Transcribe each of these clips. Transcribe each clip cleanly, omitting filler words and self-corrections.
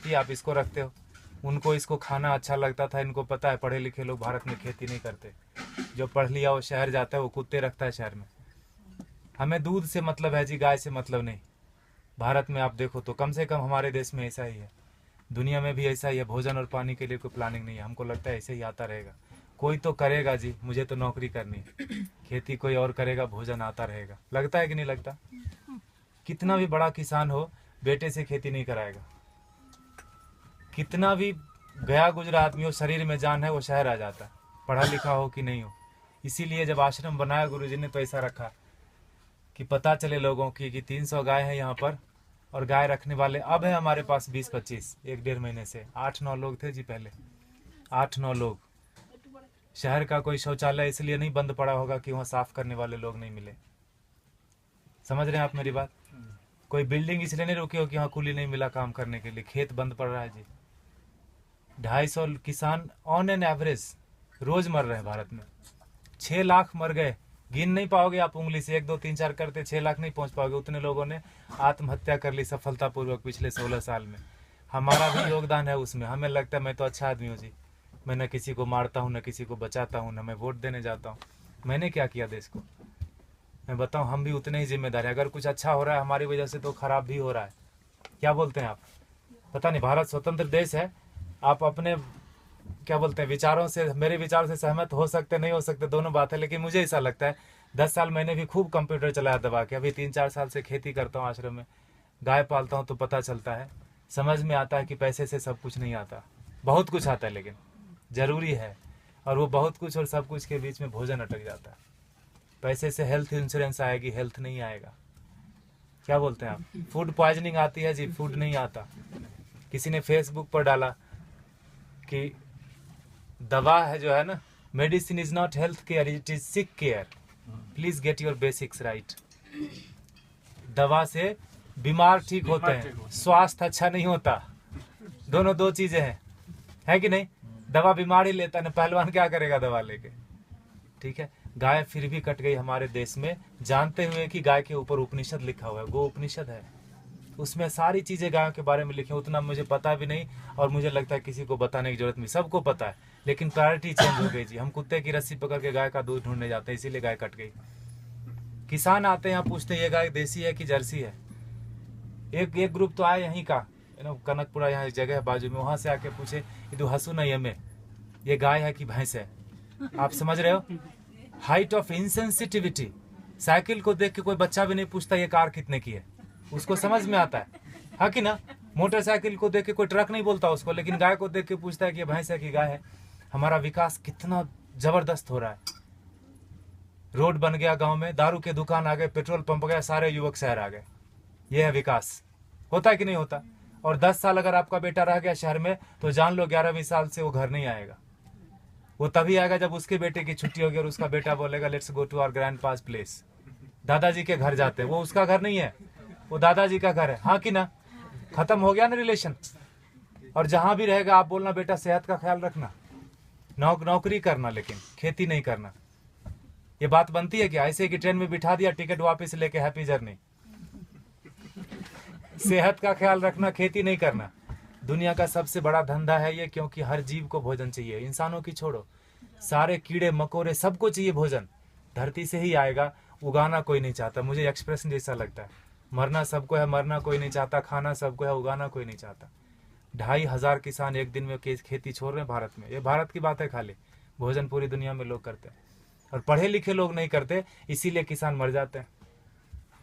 कि आप इसको रखते हो। उनको इसको खाना अच्छा लगता था, इनको पता है पढ़े लिखे लोग भारत में खेती नहीं करते। जो पढ़ लिया वो शहर जाता है, वो कुत्ते रखता है शहर में। हमें दूध से मतलब है जी, गाय से मतलब नहीं। भारत में आप देखो तो कम से कम हमारे देश में ऐसा ही है, दुनिया में भी ऐसा ही है। भोजन और पानी के लिए कोई प्लानिंग नहीं है। हमको लगता है ऐसे ही आता रहेगा। कोई तो करेगा जी, मुझे तो नौकरी करनी है, खेती कोई और करेगा, भोजन आता रहेगा। लगता है कि नहीं लगता? कितना भी बड़ा किसान हो, बेटे से खेती नहीं कराएगा। कितना भी गया गुजरा आदमी हो, शरीर में जान है, वो शहर आ जाता है, पढ़ा लिखा हो कि नहीं हो। इसीलिए जब आश्रम बनाया गुरुजी ने तो ऐसा रखा कि पता चले लोगों की कि 300 गाय है यहाँ पर, और गाय रखने वाले अब है हमारे पास 20-25, 1-1.5 महीने से 8-9 लोग थे जी पहले, 8-9 लोग। शहर का कोई शौचालय इसलिए नहीं बंद पड़ा होगा कि वहाँ साफ करने वाले लोग नहीं मिले। समझ रहे हैं आप मेरी बात? कोई बिल्डिंग इसलिए नहीं रुकी हो कि वहाँ कूली नहीं मिला काम करने के लिए, खेत बंद पड़ रहा है जी। 250 किसान ऑन एन एवरेज रोज मर रहे हैं भारत में। 6 लाख मर गए, गिन नहीं पाओगे आप उंगली से, 1 2 3 4 करते 6 लाख नहीं पहुंच पाओगे। उतने लोगों ने आत्महत्या कर ली सफलतापूर्वक पिछले 16 साल में। हमारा भी योगदान है उसमें। हमें लगता है मैं तो अच्छा आदमी हूँ जी, मैं न किसी को मारता हूँ, न किसी को बचाता हूँ, न मैं वोट देने जाता हूँ। मैंने क्या किया देश को? मैं बताऊँ, हम भी उतने ही जिम्मेदार हैं। अगर कुछ अच्छा हो रहा है हमारी वजह से तो खराब भी हो रहा है। क्या बोलते हैं आप? पता नहीं, भारत स्वतंत्र देश है। आप अपने क्या बोलते हैं विचारों से, मेरे विचार से सहमत हो सकते नहीं हो सकते, दोनों बात है, लेकिन मुझे ऐसा लगता है 10 साल मैंने भी खूब कंप्यूटर चलाया दबा के। अभी 3-4 साल से खेती करता हूँ आश्रम में, गाय पालता हूँ, तो पता चलता है, समझ में आता है कि पैसे से सब कुछ नहीं आता। बहुत कुछ आता है लेकिन ज़रूरी है, और वो बहुत कुछ और सब कुछ के बीच में भोजन अटक जाता है। पैसे से हेल्थ इंश्योरेंस आएगी, हेल्थ नहीं आएगा। क्या बोलते हैं आप? फूड पॉइजनिंग आती है जी, फूड नहीं आता। किसी ने फेसबुक पर डाला कि दवा है जो है ना, medicine is not health care, it is sick care, please get your basics right. दवा से बीमार ठीक होते हैं, स्वास्थ्य अच्छा नहीं होता। दोनों दो चीजें हैं, है कि नहीं? दवा बीमार ही लेता है, पहलवान क्या करेगा दवा लेके? ठीक है, गाय फिर भी कट गई हमारे देश में, जानते हुए कि गाय के ऊपर उपनिषद लिखा हुआ है, गो उपनिषद है, उसमें सारी चीजें गायों के बारे में लिखी। उतना मुझे पता भी नहीं, और मुझे लगता है किसी को बताने की जरूरत नहीं, सबको पता है, लेकिन प्रायोरिटी चेंज हो गई जी। हम कुत्ते की रस्सी पकड़ के गाय का दूध ढूंढने जाते हैं, इसीलिए गाय कट गई। किसान आते हैं यहाँ, पूछते हैं ये गाय देसी है कि जर्सी है। एक ग्रुप तो आया यहीं का, कनकपुरा यहाँ एक जगह है बाजू में, वहां से आके पूछे ये तो हसू नहीं हमें, ये गाय है कि भैंस है? आप समझ रहे हो? Height of insensitivity. साइकिल को देख के कोई बच्चा भी नहीं पूछता ये कार कितने की है, उसको समझ में आता है कि ना? मोटरसाइकिल को देख के कोई ट्रक नहीं बोलता उसको, लेकिन गाय को देख के पूछता है कि भैंस है कि गाय है। हमारा विकास कितना जबरदस्त हो रहा है। रोड बन गया गांव में, दारू के दुकान आ गए, पेट्रोल पंप गया, सारे युवक शहर आ गए। यह है विकास। होता है कि नहीं होता? और 10 साल अगर आपका बेटा रह गया शहर में, तो जान लो 11वीं साल से वो घर नहीं आएगा। वो तभी आएगा जब उसके बेटे की छुट्टी होगी और उसका बेटा बोलेगा let's go to our grandpa's place. दादाजी के घर जाते हैं, वो उसका घर नहीं है, वो दादाजी का घर है, हाँ कि ना? खत्म हो गया ना रिलेशन। और जहां भी रहेगा आप बोलना बेटा सेहत का ख्याल रखना, नौकरी करना, लेकिन खेती नहीं करना। ये बात बनती है क्या? ऐसे कि ट्रेन में बिठा दिया, टिकट वापस लेके हैप्पी जर्नी। सेहत का ख्याल रखना, खेती नहीं करना। दुनिया का सबसे बड़ा धंधा है ये, क्योंकि हर जीव को भोजन चाहिए। इंसानों की छोड़ो, सारे कीड़े मकोड़े सबको चाहिए भोजन। धरती से ही आएगा, उगाना कोई नहीं चाहता। मुझे एक्सप्रेशन जैसा लगता है, मरना सबको है, मरना कोई नहीं चाहता, खाना सबको है, उगाना कोई नहीं चाहता। 2,500 किसान एक दिन में खेती छोड़ रहे हैं भारत में। ये भारत की बात है खाली, भोजन पूरी दुनिया में लोग करते हैं, और पढ़े लिखे लोग नहीं करते, इसीलिए किसान मर जाते हैं।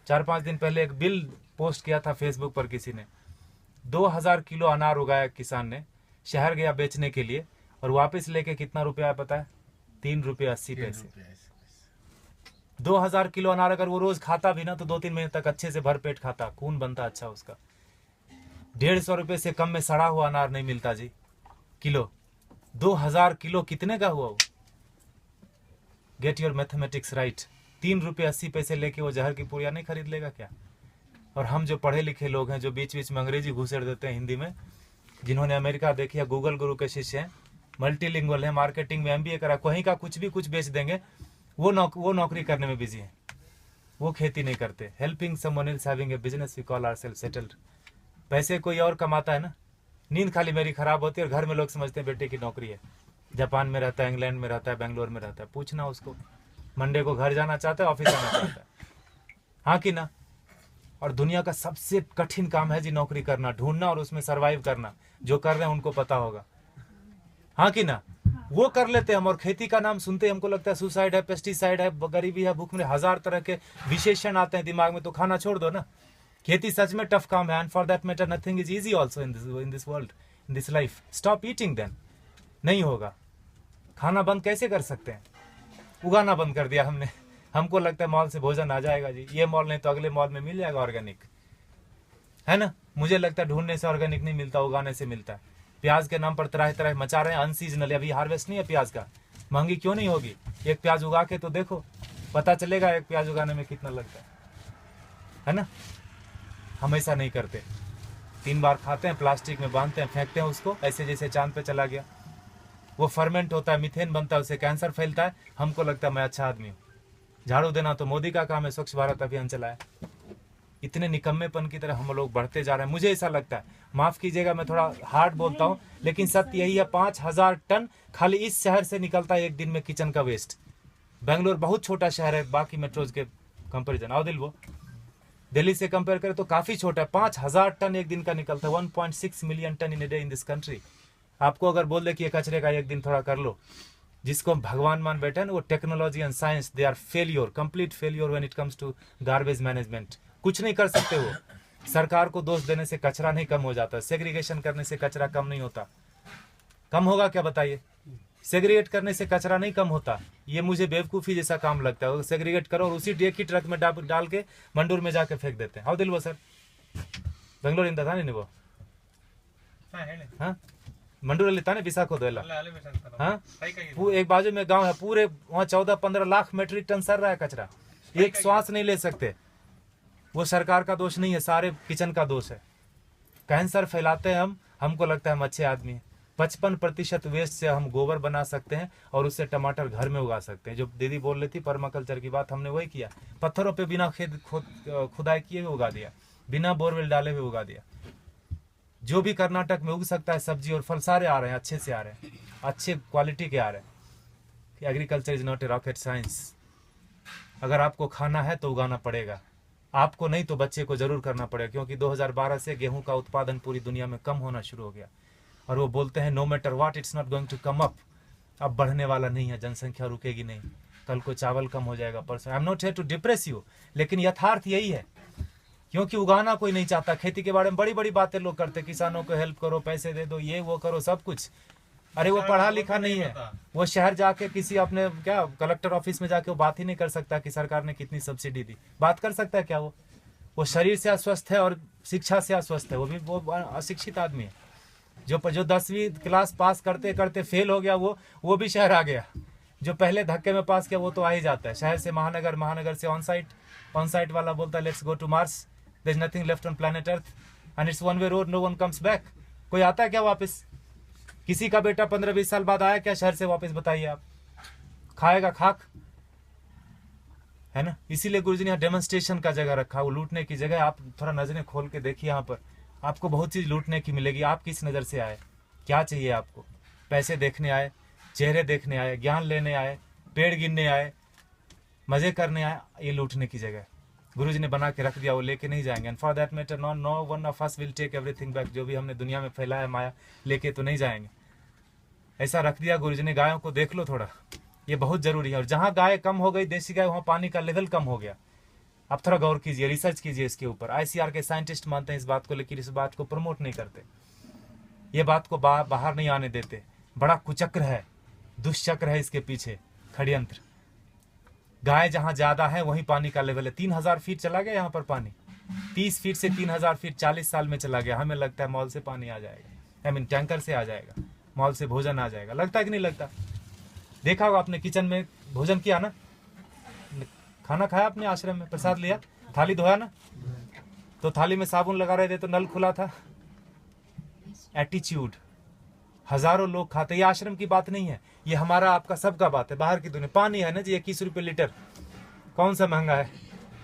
4-5 दिन पहले एक बिल पोस्ट किया था फेसबुक पर किसी ने, 2000 किलो अनार उगाया किसान ने, शहर गया बेचने के लिए, और वापस लेके कितना रुपया पता है? 3 रुपये 80 पैसे। 2000 किलो अनार अगर वो रोज खाता भी ना, तो 2-3 महीने तक अच्छे से भरपेट खाता, खून बनता अच्छा उसका। 150 रुपये से कम में सड़ा हुआ अनार नहीं मिलता जी किलो। 2000 किलो कितने का हुआ वो? Get your mathematics right. 3 रुपये 80 पैसे लेके वो जहर की पुड़िया नहीं खरीद लेगा क्या? और हम जो पढ़े लिखे लोग हैं, जो बीच बीच में अंग्रेजी घुसेड़ देते हैं हिंदी में, जिन्होंने अमेरिका देखी है, गूगल गुरु के शिष्य हैं, मल्टीलिंगुअल है, मार्केटिंग में MBA करा, कहीं का कुछ भी कुछ बेच देंगे, वो नौकरी करने में बिजी है, वो खेती नहीं करते। Helping someone else having a business we call ourselves settled. पैसे कोई और कमाता है ना, नींद खाली मेरी खराब होती है और घर में लोग समझते हैं बेटे की नौकरी है, जापान में रहता है, इंग्लैंड में रहता है, बेंगलोर में रहता है। पूछना उसको, मंडे को घर जाना चाहता है, ऑफिस आना चाहता है, हाँ कि ना। और दुनिया का सबसे कठिन काम है जी नौकरी करना, ढूंढना और उसमें सरवाइव करना। जो कर रहे हैं उनको पता होगा, हाँ कि ना। वो कर लेते हैं हम, और खेती का नाम सुनते हमको लगता है सुसाइड है, पेस्टिसाइड है, गरीबी है, भूख में, हजार तरह के विशेषण आते हैं दिमाग में, तो खाना छोड़ दो ना। खेती सच में टफ काम है, and for that matter nothing is easy also in this world, in this life. Stop eating then, नहीं होगा। खाना बंद कैसे कर सकते हैं? उगाना बंद कर दिया हमने। हमको लगता है मॉल से भोजन आ जाएगा जी, ये मॉल नहीं तो अगले मॉल में मिल जाएगा ऑर्गेनिक, है ना। मुझे लगता है ढूंढने से ऑर्गेनिक नहीं मिलता, उगाने से मिलता है। प्याज के नाम पर तरह तरह मचा रहे हैं, अनसीजनल, अभी हार्वेस्ट नहीं है प्याज का, महंगी क्यों नहीं होगी? एक प्याज उगा के तो देखो, पता चलेगा एक प्याज उगाने में कितना लगता है ना। हम ऐसा नहीं करते, 3 बार खाते हैं, प्लास्टिक में बांधते हैं, फेंकते हैं उसको, ऐसे जैसे चांद पे चला गया। वो फर्मेंट होता है, मीथेन बनता है, उससे कैंसर फैलता है। हमको लगता है मैं अच्छा आदमी हूँ। झाड़ू देना तो मोदी का काम है, स्वच्छ भारत अभियान चलाया। इतने निकम्मेपन की तरह हम लोग बढ़ते जा रहे हैं। मुझे ऐसा लगता है, माफ कीजिएगा मैं थोड़ा हार्ड बोलता हूँ, लेकिन सत्य यही है, 5000 टन खाली इस शहर से निकलता है एक दिन में किचन का वेस्ट। बेंगलोर बहुत छोटा शहर है बाकी मेट्रोज के कंपेरिजन, आओ दिल वो दिल्ली से कंपेयर करें तो काफी छोटा है। 5000 टन एक दिन का निकलता है, 1.6 million ton in a day in this country. आपको अगर बोल दे कि ये कचरे का एक दिन थोड़ा कर लो, जिसको हम भगवान मान बैठे हैं ना, वो technology and science, they are failure, complete failure when it comes to garbage management. कुछ नहीं कर सकते वो। सरकार को दोष देने से कचरा नहीं कम हो जाता, सेग्रीगेशन करने से कचरा कम नहीं होता। कम होगा क्या बताइए? सेग्रीगेट करने से कचरा नहीं कम होता। ये मुझे बेवकूफ़ी जैसा काम लगता है। सेग्रीगेट करो और उसी एक ही ट्रक में डाल के मंडूर में जाके फेंक देते हैं। हाउ दिल वो सर बेंगलोर इंदा था नहीं वो, हाँ मंडूर लेता ने विशाखो दो, हाँ एक बाजू में गांव है, पूरे वहाँ 14-15 लाख मेट्रिक टन सर रहा है कचरा, एक श्वास नहीं ले सकते। वो सरकार का दोष नहीं है, सारे किचन का दोष है। कैंसर फैलाते हैं हमको लगता है हम अच्छे आदमी हैं। 55% वेस्ट से हम गोबर बना सकते हैं और उससे टमाटर घर में उगा सकते हैं। जो दीदी बोल रही थी पर्माकल्चर की बात, हमने वही किया। पत्थरों पे बिना खुदाई किए हुए उगा दिया, बिना बोरवेल डाले हुए उगा दिया। जो भी कर्नाटक में उग सकता है सब्जी और फल सारे आ रहे हैं, अच्छे से आ रहे हैं, अच्छे क्वालिटी के आ रहे हैं। Agriculture is not a rocket science. अगर आपको खाना है तो उगाना पड़ेगा, आपको नहीं तो बच्चे को जरूर करना पड़ेगा। क्योंकि 2012 से गेहूं का उत्पादन पूरी दुनिया में कम होना शुरू हो गया। और वो बोलते हैं no matter what it's not going to come up. अब बढ़ने वाला नहीं है, जनसंख्या रुकेगी नहीं। कल को चावल कम हो जाएगा, परसों। I am not here to depress you, लेकिन यथार्थ यही है। क्योंकि उगाना कोई नहीं चाहता। खेती के बारे में बड़ी बड़ी बातें लोग करते, किसानों को हेल्प करो, पैसे दे दो, ये वो करो, सब कुछ। अरे वो पढ़ा लिखा नहीं है, वो शहर जाके किसी अपने क्या कलेक्टर ऑफिस में जाके वो बात ही नहीं कर सकता कि सरकार ने कितनी सब्सिडी दी। बात कर सकता है क्या? वो शरीर से अस्वस्थ है और शिक्षा से अस्वस्थ है। वो अशिक्षित आदमी है। जो 10वीं क्लास पास करते करते फेल हो गया, वो भी शहर आ गया। जो पहले धक्के में पास किया वो तो आ ही जाता है। शहर से महानगर, महानगर से ऑन साइट वाला बोलता है let's go to Mars, there is nothing left on planet earth and it's one way road, no one comes back. कोई आता है क्या वापस? किसी का बेटा 15-20 साल बाद आया क्या शहर से वापस? बताइए आप। खाएगा खाक, है ना। इसीलिए गुरुजी ने यहाँ डेमोन्स्ट्रेशन का जगह रखा, वो लूटने की जगह। आप थोड़ा नजरें खोल के देखिए, यहाँ पर आपको बहुत चीज लूटने की मिलेगी। आप किस नजर से आए, क्या चाहिए आपको? पैसे देखने आए, चेहरे देखने आए, ज्ञान लेने आए, पेड़ गिनने आए, मजे करने आए? ये लूटने की जगह गुरुजी ने बना के रख दिया, वो लेके नहीं जाएंगे। And for that matter no one of us will take everything back. जो भी हमने दुनिया में फैलाया माया, लेके तो नहीं जाएंगे। ऐसा रख दिया गुरुजी ने। गायों को देख लो थोड़ा, ये बहुत जरूरी है। और जहां गाय कम हो गई, देसी गाय, वहां पानी का लेवल कम हो गया। आप थोड़ा गौर कीजिए, रिसर्च कीजिए इसके ऊपर। ICR के साइंटिस्ट मानते हैं इस बात को, लेकिन इस बात को प्रमोट नहीं करते। ये बात को बाहर नहीं आने देते। बड़ा कुचक्र है, दुष्चक्र है इसके पीछे, षड्यंत्र। गाय जहां ज्यादा है वहीं पानी का लेवल है। 3000 फीट चला गया यहाँ पर पानी, 30 फीट से 3000 फीट 40 साल में चला गया। हमें लगता है मॉल से पानी आ जाएगा, टैंकर से आ जाएगा, मॉल से भोजन आ जाएगा। लगता है कि नहीं लगता? देखा होगा आपने, किचन में भोजन किया ना, खाना खाया अपने आश्रम में, प्रसाद लिया, थाली धोया ना, तो थाली में साबुन लगा रहे थे तो नल खुला था। एटीट्यूड। हजारों लोग खाते। ये आश्रम की बात नहीं है, ये हमारा आपका सबका बात है। बाहर की दुनिया पानी है ना जी, 21 रुपये लीटर, कौन सा महंगा है?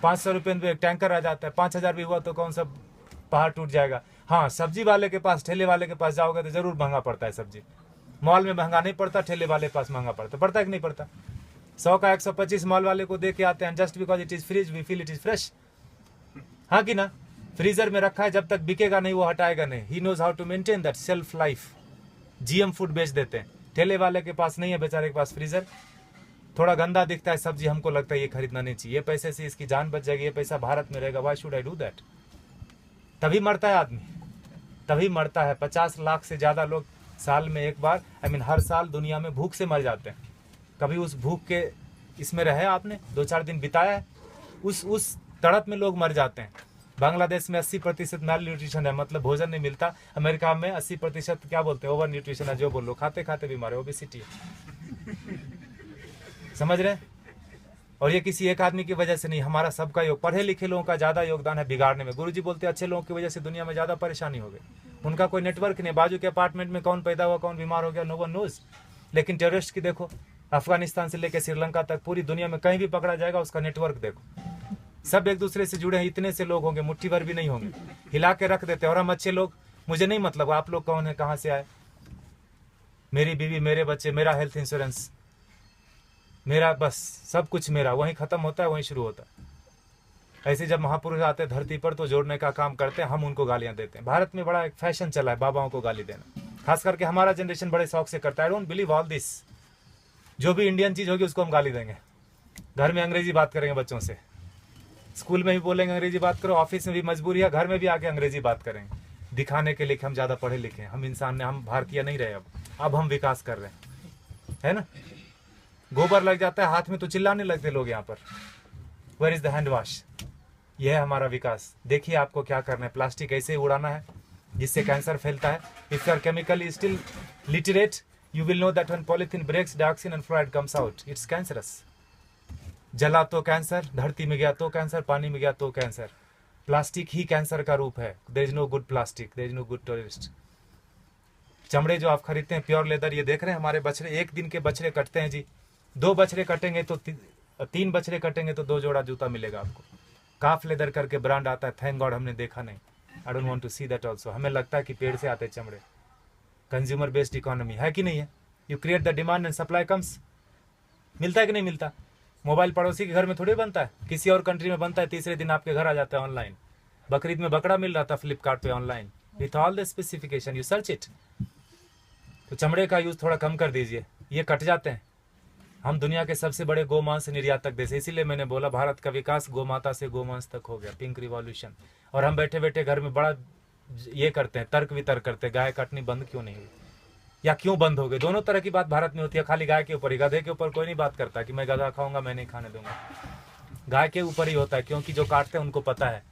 500 रुपये में एक टैंकर आ जाता है। 5000 भी हुआ तो कौन सा पहाड़ टूट जाएगा? हाँ, सब्जी वाले के पास, ठेले वाले के पास जाओगे तो जरूर महंगा पड़ता है सब्जी। मॉल में महंगा नहीं पड़ता, ठेले वाले के पास महंगा पड़ता है कि नहीं पड़ता? 100 का 125 मॉल वाले को दे के आते हैं, just because it is fridge we feel it is fresh. हाँ कि ना? फ्रीजर में रखा है, जब तक बिकेगा नहीं वो हटाएगा नहीं। He knows how to maintain that shelf life. GM food बेच देते हैं। ठेले वाले के पास नहीं है बेचारे के पास फ्रीजर, थोड़ा गंदा दिखता है सब्जी, हमको लगता है ये खरीदना नहीं चाहिए, ये पैसे से इसकी जान बच जाएगी, ये पैसा भारत में रहेगा, why should I do that? तभी मरता है आदमी, तभी मरता है। 50 लाख से ज़्यादा लोग साल में एक बार, हर साल दुनिया में भूख से मर जाते हैं। कभी उस भूख के इसमें रहे आपने, 2-4 दिन बिताया है, उस तड़प में लोग मर जाते हैं। बांग्लादेश में 80% मेल न्यूट्रिशन है, मतलब भोजन नहीं मिलता। अमेरिका में 80% क्या बोलते हैं, ओवर न्यूट्रिशन है, जो बोलो, खाते खाते बीमार है, ओबेसिटी है। समझ रहे? और ये किसी एक आदमी की वजह से नहीं, हमारा सबका योग, पढ़े लिखे लोगों का ज़्यादा योगदान है बिगाड़ने में। गुरुजी बोलते हैं अच्छे लोगों की वजह से दुनिया में ज़्यादा परेशानी हो गई। उनका कोई नेटवर्क नहीं, बाजू के अपार्टमेंट में कौन पैदा हुआ, कौन बीमार हो गया, नो वन नोज। लेकिन टेररिस्ट की देखो, अफगानिस्तान से लेकर श्रीलंका तक पूरी दुनिया में कहीं भी पकड़ा जाएगा, उसका नेटवर्क देखो, सब एक दूसरे से जुड़े हैं। इतने से लोग होंगे, मुट्ठी भर भी नहीं होंगे, हिला के रख देते हैं। और हम अच्छे लोग, मुझे नहीं मतलब आप लोग कौन है, कहाँ से आए, मेरी बीवी, मेरे बच्चे, मेरा हेल्थ इंश्योरेंस, मेरा बस सब कुछ मेरा, वहीं खत्म होता है, वहीं शुरू होता है। ऐसे जब महापुरुष आते हैं धरती पर तो जोड़ने का काम करते हैं, हम उनको गालियां देते हैं। भारत में बड़ा एक फैशन चला है बाबाओं को गाली देना, खास करके हमारा जनरेशन बड़े शौक से करता है। I don't believe all this. जो भी इंडियन चीज होगी उसको हम गाली देंगे। घर में अंग्रेजी बात करेंगे बच्चों से, स्कूल में भी बोलेंगे अंग्रेजी बात करो, ऑफिस में भी मजबूरी है, घर में भी आके अंग्रेजी बात करेंगे, दिखाने के लिए कि हम ज्यादा पढ़े लिखे हैं, हम इंसान ने, हम भारतीय नहीं रहे। अब हम विकास कर रहे हैं, है ना? गोबर लग जाता है हाथ में तो चिल्लाने लगते लोग यहाँ पर, where is the hand wash? यह है हमारा विकास। देखिए आपको क्या करना है, प्लास्टिक ऐसे उड़ाना है जिससे कैंसर फैलता है। If you are chemically still literate, you will know that when polythene breaks, dioxin and fluoride comes out, it's cancerous. जला तो कैंसर, धरती में गया तो कैंसर, पानी में गया तो कैंसर। प्लास्टिक ही कैंसर का रूप है। There is no good plastic, there is no good terrorist. चमड़े जो आप खरीदते हैं प्योर लेदर, ये देख रहे हैं हमारे बछड़े, एक दिन के बछड़े कटते हैं जी, 2 बछड़े कटेंगे तो 3 बछड़े कटेंगे तो 2 जोड़ा जूता मिलेगा आपको। काफ लेदर करके ब्रांड आता है, थैंक गॉड हमने देखा नहीं। I don't want to see that also. हमें लगता है कि पेड़ से आते चमड़े। कंज्यूमर बेस्ड इकोनॉमी है कि नहीं है? You create the demand and supply comes. मिलता है कि नहीं मिलता? मोबाइल पड़ोसी के घर में थोड़ी बनता है, किसी और कंट्री में बनता है, तीसरे दिन आपके घर आ जाता है ऑनलाइन। बकरीद में बकरा मिल रहा था फ्लिपकार्ट पे online, with all the specification, you search it. तो चमड़े का यूज थोड़ा कम कर दीजिए, ये कट जाते हैं। हम दुनिया के सबसे बड़े गोमांस निर्यातक देश, इसीलिए मैंने बोला भारत का विकास गोमाता से गोमांस तक हो गया, पिंक रिवॉल्यूशन। और हम बैठे बैठे घर में बड़ा ये करते हैं, तर्क वितर्क करते हैं, गाय काटनी बंद क्यों नहीं हुई या क्यों बंद हो गई। दोनों तरह की बात भारत में होती है, खाली गाय के ऊपर ही। गधे के ऊपर कोई नहीं बात करता कि मैं गधा खाऊंगा, मैं नहीं खाने दूंगा। गाय के ऊपर ही होता है, क्योंकि जो काटते हैं उनको पता है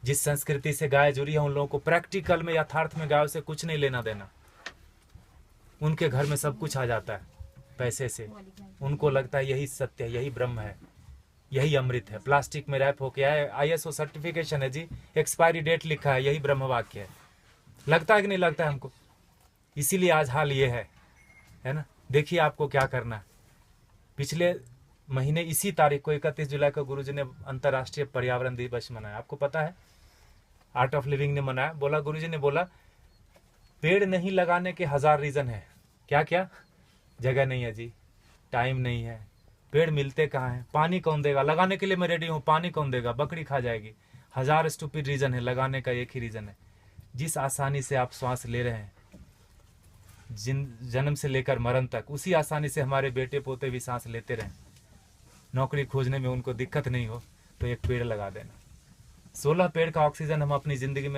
जिस संस्कृति से गाय जुड़ी है उन लोगों को प्रैक्टिकल में, यथार्थ में गायों से कुछ नहीं लेना देना। उनके घर में सब कुछ आ जाता है पैसे से, उनको लगता है यही सत्य है, यही ब्रह्म है, यही अमृत है। प्लास्टिक में रैप होके आए, ISO सर्टिफिकेशन है जी, एक्सपायरी डेट लिखा है, यही ब्रह्म वाक्य है। लगता है कि नहीं लगता है हमको? इसीलिए आज हाल ये है ना। देखिए आपको क्या करना है। पिछले महीने इसी तारीख को 31 जुलाई को गुरुजी ने अंतर्राष्ट्रीय पर्यावरण दिवस मनाया। आपको पता है, आर्ट ऑफ लिविंग ने मनाया। बोला, गुरुजी ने बोला पेड़ नहीं लगाने के 1000 रीजन है। क्या क्या? जगह नहीं है जी, टाइम नहीं है, पेड़ मिलते कहाँ हैं, पानी कौन देगा, लगाने के लिए मैं रेडी हूँ, पानी कौन देगा, बकरी खा जाएगी। 1000 स्टूपिड रीजन है, लगाने का एक ही रीजन है। जिस आसानी से आप श्वास ले रहे हैं, जन्म से लेकर मरण तक, उसी आसानी से हमारे बेटे पोते भी सांस लेते रहें। नौकरी खोजने में उनको दिक्कत नहीं हो तो एक पेड़ लगा देना। 16 पेड़ का ऑक्सीजन हम अपनी जिंदगी में